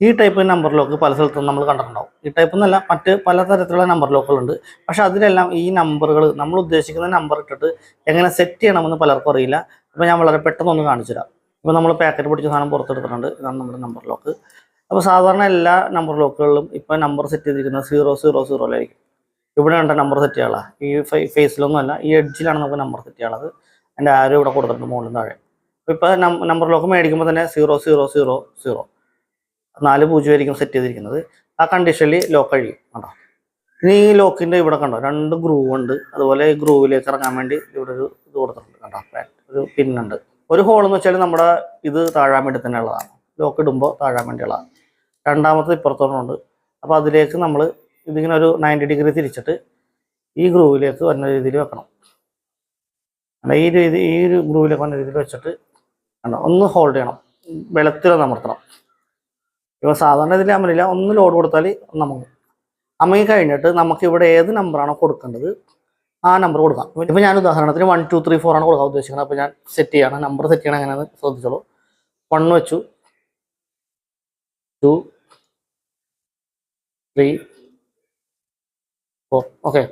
ഈ type number lock പല സ്ഥലത്തും നമ്മൾ കണ്ടിട്ടുണ്ടാവും. ഈ ടൈപ്പ് എന്നല്ല, മറ്റ് പലതരത്തിലുള്ള നമ്പർ ലോക്കുകളുണ്ട്. പക്ഷെ അതിലെല്ലാം ഈ നമ്പറുകൾ നമ്മൾ ഉദ്ദേശിക്കുന്ന നമ്പർ ഇട്ടിട്ട് എങ്ങനെ സെറ്റ് ചെയ്യണമെന്ന് പലർക്കും അറിയില്ല. അപ്പോൾ ഞാൻ വളരെ പെട്ടെന്ന് ഒന്ന് കാണിച്ചു തരാം. ഇപ്പോൾ നമ്മൾ പാക്കറ്റ് പിടിച്ച സാധനം പുറത്തെടുത്തിട്ടുണ്ട്. ഇതാണ് നമ്മുടെ നമ്പർ ലോക്ക്. അപ്പോൾ സാധാരണ എല്ലാ നമ്പർ ലോക്കുകളിലും ഇപ്പോൾ നമ്പർ സെറ്റ് ചെയ്തിരിക്കുന്നത് 000 ഇവിടെ കണ്ട നമ്പർ സെറ്റ് ചെയ്യാനുള്ള ഈ ഫേസിലൊന്നും അല്ല, ഈ എഡ്ജിലാണ് നമുക്ക് നമ്പർ സെറ്റ് ചെയ്യാനുള്ളത്. അതിൻ്റെ ആരോ ഇവിടെ കൊടുത്തിട്ടുണ്ട് മുകളിൽ താഴെ. ഇപ്പോൾ നമ്പർ ലോക്ക് മേടിക്കുമ്പോൾ തന്നെ 0000 4 0 ആയിരിക്കും സെറ്റ് ചെയ്തിരിക്കുന്നത്. ആ കണ്ടീഷനിൽ ലോക്ക് കഴിയും കണ്ടോ. ഇനി ഈ ലോക്കിൻ്റെ ഇവിടെ കണ്ടോ 2 ഗ്രൂവ് ഉണ്ട്. അതുപോലെ ഈ ഗ്രൂവിലേക്ക് ഇറങ്ങാൻ വേണ്ടി ഇവിടെ ഒരു ഇത് കൊടുത്തിട്ടുണ്ട് കണ്ടോ, ഒരു പിന്നുണ്ട്. ഒരു ഹോൾ എന്ന് വെച്ചാൽ നമ്മുടെ ഇത് താഴാൻ വേണ്ടി തന്നെ ഉള്ളതാണ്, ലോക്ക് ഇടുമ്പോൾ താഴാൻ വേണ്ടിയുള്ളതാണ്. രണ്ടാമത്തെ ഇപ്പുറത്തോടുണ്ട്. അപ്പോൾ അതിലേക്ക് നമ്മൾ ഇതിങ്ങനെ ഒരു 90 ഡിഗ്രി തിരിച്ചിട്ട് ഈ ഗ്രൂവിലേക്ക് വരുന്ന രീതിയിൽ വെക്കണം. ഈ ഒരു ഗ്രൂവിലേക്ക് വന്ന രീതിയിൽ വെച്ചിട്ട് കണ്ടോ ഒന്ന് ഹോൾഡ് ചെയ്യണം, വെളുത്തിലൊന്ന് അമർത്തണം. ഇപ്പോൾ സാധാരണ ഇതിൽ അമരില്ല, ഒന്ന് ലോഡ് കൊടുത്താൽ നമുക്ക് അമയി കഴിഞ്ഞിട്ട് നമുക്ക് ഇവിടെ ഏത് നമ്പറാണോ കൊടുക്കേണ്ടത് ആ നമ്പർ കൊടുക്കാം. ഇപ്പോൾ ഞാൻ ഉദാഹരണത്തിന് 1 2 3 4 ആണ് കൊടുക്കാൻ ഉദ്ദേശിക്കുന്നത്. അപ്പോൾ ഞാൻ സെറ്റ് ചെയ്യണം, നമ്പർ സെറ്റ് ചെയ്യണം എങ്ങനെയാണെന്ന് ശ്രദ്ധിച്ചോളൂ. 1 വെച്ചു, 2 3 4 ഓക്കെ.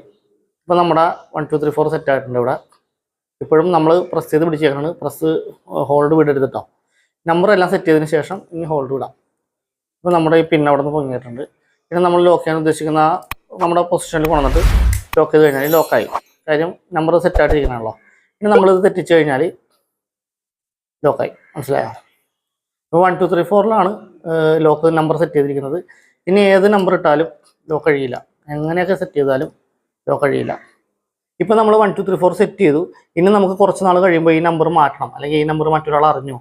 ഇപ്പോൾ നമ്മുടെ 1 2 3 4 സെറ്റ് ആയിട്ടുണ്ട്. ഇവിടെ ഇപ്പോഴും നമ്മൾ പ്രസ് ചെയ്ത് പിടിച്ചേക്കാണ്, പ്രസ് ഹോൾഡ് വിടെടുത്തിട്ടോ. നമ്പർ എല്ലാം സെറ്റ് ചെയ്തതിന് ശേഷം ഇനി ഹോൾഡ് വിടാം. ഇപ്പോൾ നമ്മുടെ ഈ പിൻ അവിടെ നിന്ന് പൊങ്ങിയിട്ടുണ്ട്. പിന്നെ നമ്മൾ ലോക്ക് ചെയ്യാൻ ഉദ്ദേശിക്കുന്ന നമ്മുടെ പൊസിഷനിൽ കൊണ്ടുവന്നിട്ട് ലോക്ക് ചെയ്ത് കഴിഞ്ഞാൽ ലോക്കായി. കാര്യം നമ്പർ സെറ്റായിട്ടിരിക്കണമല്ലോ. ഇനി നമ്മളിത് തെറ്റിച്ച് കഴിഞ്ഞാൽ ലോക്കായി, മനസ്സിലായോ? ഇപ്പോൾ 1 2 3 4 ലോക്ക് നമ്പർ സെറ്റ് ചെയ്തിരിക്കുന്നത്. ഇനി ഏത് നമ്പർ ഇട്ടാലും ലോക്ക് കഴിയില്ല, എങ്ങനെയൊക്കെ സെറ്റ് ചെയ്താലും ലോക്ക് കഴിയില്ല. ഇപ്പോൾ നമ്മൾ 1 2 3 4 സെറ്റ് ചെയ്തു. ഇനി നമുക്ക് കുറച്ച് നാൾ കഴിയുമ്പോൾ ഈ നമ്പർ മാറ്റണം, അല്ലെങ്കിൽ ഈ നമ്പർ മറ്റൊരാൾ അറിഞ്ഞു.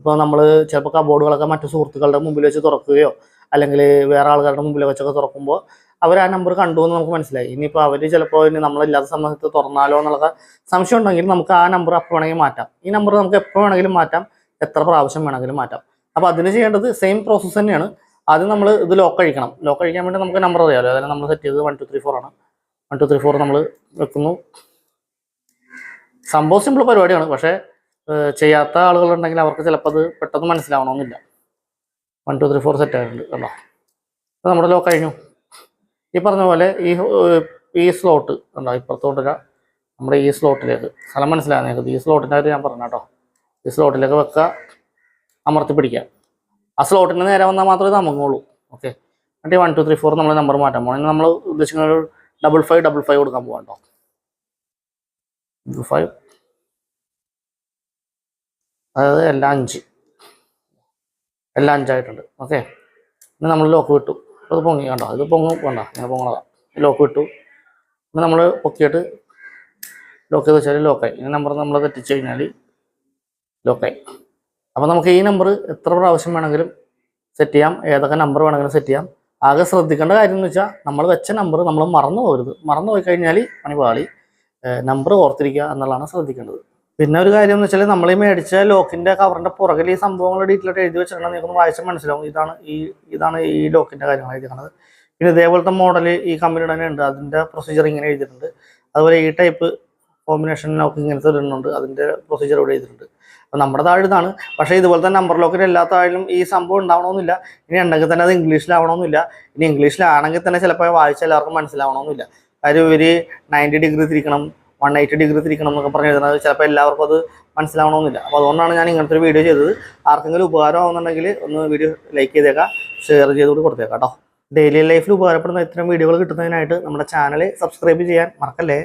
ഇപ്പോൾ നമ്മൾ ചിലപ്പോൾ കബോർഡുകളൊക്കെ മറ്റു സുഹൃത്തുക്കളുടെ മുമ്പിൽ വെച്ച് തുറക്കുകയോ അല്ലെങ്കിൽ വേറെ ആൾക്കാരുടെ മുമ്പിൽ വെച്ചൊക്കെ തുറക്കുമ്പോൾ അവർ ആ നമ്പർ കണ്ടു എന്ന് നമുക്ക് മനസ്സിലായി. ഇനിയിപ്പോൾ അവർ ചിലപ്പോൾ ഇനി നമ്മളില്ലാത്ത സമയത്ത് തുറന്നാലോ എന്നുള്ള സംശയം ഉണ്ടെങ്കിൽ നമുക്ക് ആ നമ്പർ അപ്പോൾ വേണമെങ്കിൽ മാറ്റാം. ഈ നമ്പർ നമുക്ക് എപ്പോൾ വേണമെങ്കിലും മാറ്റാം, എത്ര പ്രാവശ്യം വേണമെങ്കിലും മാറ്റാം. അപ്പോൾ അതിന് ചെയ്യേണ്ടത് സെയിം പ്രോസസ്സ് തന്നെയാണ്. ആദ്യം നമ്മൾ ഇത് ലോക്ക് കഴിക്കണം. ലോക്ക് കഴിക്കാൻ വേണ്ടി നമുക്ക് നമ്പർ അറിയാമല്ലോ, അതായത് നമ്മൾ സെറ്റ് ചെയ്തത് 1 2 3 4 ആണ്. 1 2 3 4 നമ്മൾ വെക്കുന്നു. സംഭവം സിമ്പിൾ പരിപാടിയാണ്, പക്ഷേ ചെയ്യാത്ത ആളുകളുണ്ടെങ്കിൽ അവർക്ക് ചിലപ്പോൾ അത് പെട്ടെന്ന് മനസ്സിലാവണമെന്നില്ല. 1 2 3 4 സെറ്റ് ആയിട്ടുണ്ട് കണ്ടോ. അപ്പോൾ നമ്മുടെ ലോക്ക് കഴിഞ്ഞു. ഈ പറഞ്ഞ പോലെ ഈ സ്ലോട്ട് കണ്ടോ, ഇപ്പുറത്തോട്ടില്ല, നമ്മുടെ ഈ സ്ലോട്ടിലേക്ക് സ്ഥലം മനസ്സിലാകുന്നത്. ഈ സ്ലോട്ടിൻ്റെ കാര്യം ഞാൻ പറഞ്ഞു കേട്ടോ. ഈ സ്ലോട്ടിലേക്ക് വെക്കുക, അമർത്തി പിടിക്കുക. ആ സ്ലോട്ടിന് നേരെ വന്നാൽ മാത്രമേ ഇത് അമങ്ങുള്ളൂ. ഓക്കെ. എന്നിട്ട് 1 2 3 4 നമ്മൾ നമ്പർ മാറ്റാൻ പോകണം. നമ്മൾ ഉദ്ദേശിക്കുന്ന ഒരു 5555 കൊടുക്കാൻ പോകാം കേട്ടോ. 5 അതായത് എല്ലാം 5 ആയിട്ടുണ്ട്. ഓക്കെ. ഇനി നമ്മൾ ലോക്ക് വിട്ടു. അത് പൊങ്ങി കണ്ടോ, ഇത് പൊങ്ങും വേണ്ട, ഇങ്ങനെ പൊങ്ങണതാണ്. ലോക്ക് വിട്ടു. ഇനി നമ്മൾ പൊക്കിയിട്ട് ലോക്ക് ചെയ്ത് വെച്ചാൽ ലോക്കായി. ഈ നമ്പർ നമ്മൾ തെറ്റിച്ച് കഴിഞ്ഞാൽ ലോക്കായി. അപ്പോൾ നമുക്ക് ഈ നമ്പർ എത്ര പ്രാവശ്യം വേണമെങ്കിലും സെറ്റ് ചെയ്യാം, ഏതൊക്കെ നമ്പർ വേണമെങ്കിലും സെറ്റ് ചെയ്യാം. ആകെ ശ്രദ്ധിക്കേണ്ട കാര്യം എന്ന് വെച്ചാൽ നമ്മൾ വെച്ച നമ്പർ നമ്മൾ മറന്നു പോകരുത്. മറന്നു പോയി കഴിഞ്ഞാൽ പണി പാളി. നമ്പർ ഓർത്തിരിക്കുക എന്നുള്ളതാണ് ശ്രദ്ധിക്കേണ്ടത്. പിന്നെ ഒരു കാര്യം എന്ന് വെച്ചാൽ നമ്മൾ ഈ മേടിച്ച ലോക്കിൻ്റെ കവറിൻ്റെ പുറകിൽ ഈ സംഭവങ്ങൾ ഡീറ്റെയിലായിട്ട് എഴുതി വെച്ചിട്ടുണ്ടെങ്കിൽ നിങ്ങൾക്കൊന്ന് വായിച്ചാൽ മനസ്സിലാവും. ഇതാണ് ഈ ലോക്കിൻ്റെ കാര്യങ്ങൾ എഴുതിയിരിക്കുന്നത്. പിന്നെ ഇതേപോലത്തെ മോഡൽ ഈ കമ്പനിയുടെ തന്നെ ഉണ്ട്, അതിൻ്റെ പ്രൊസീജിയർ ഇങ്ങനെ എഴുതിയിട്ടുണ്ട്. അതുപോലെ ഈ ടൈപ്പ് കോമ്പിനേഷൻ ലോക്ക് ഇങ്ങനത്തെ ഇടുന്നുണ്ട്, അതിൻ്റെ പ്രൊസീജിയർ ഇവിടെ എഴുതിയിട്ടുണ്ട്. അപ്പോൾ നമ്മുടെ താഴെ ഇതാണ്. പക്ഷേ ഇതുപോലത്തെ നമ്പർ ലോക്കിന് എല്ലാ താഴിലും ഈ സംഭവം ഉണ്ടാവണമെന്നില്ല. ഇനി ഉണ്ടെങ്കിൽ തന്നെ അത് ഇംഗ്ലീഷിലാവണമെന്നില്ല. ഇനി ഇംഗ്ലീഷിലാണെങ്കിൽ തന്നെ ചിലപ്പോൾ വായിച്ചാൽ എല്ലാവർക്കും മനസ്സിലാവണമെന്നില്ല. കാര്യം ഇവർ 90 ഡിഗ്രി തിരിക്കണം, 180 ഡിഗ്രി തിരിക്കണം എന്നൊക്കെ പറഞ്ഞ് എഴുതുന്നത് ചിലപ്പോൾ എല്ലാവർക്കും അത് മനസ്സിലാവണമെന്നില്ല. അപ്പോൾ അതുകൊണ്ടാണ് ഞാൻ ഇങ്ങനത്തെ ഒരു വീഡിയോ ചെയ്തത്. ആർക്കെങ്കിലും ഉപകാരമാകുന്നുണ്ടെങ്കിൽ ഒന്ന് വീഡിയോ ലൈക്ക് ചെയ്തേക്കാം, ഷെയർ ചെയ്തുകൊണ്ട് കൊടുത്തേക്കാം കേട്ടോ. ഡെയിലി ലൈഫിൽ ഉപകാരപ്പെടുന്ന ഇത്തരം വീഡിയോകൾ കിട്ടുന്നതിനായിട്ട് നമ്മുടെ ചാനൽ സബ്സ്ക്രൈബ് ചെയ്യാൻ മറക്കല്ലേ.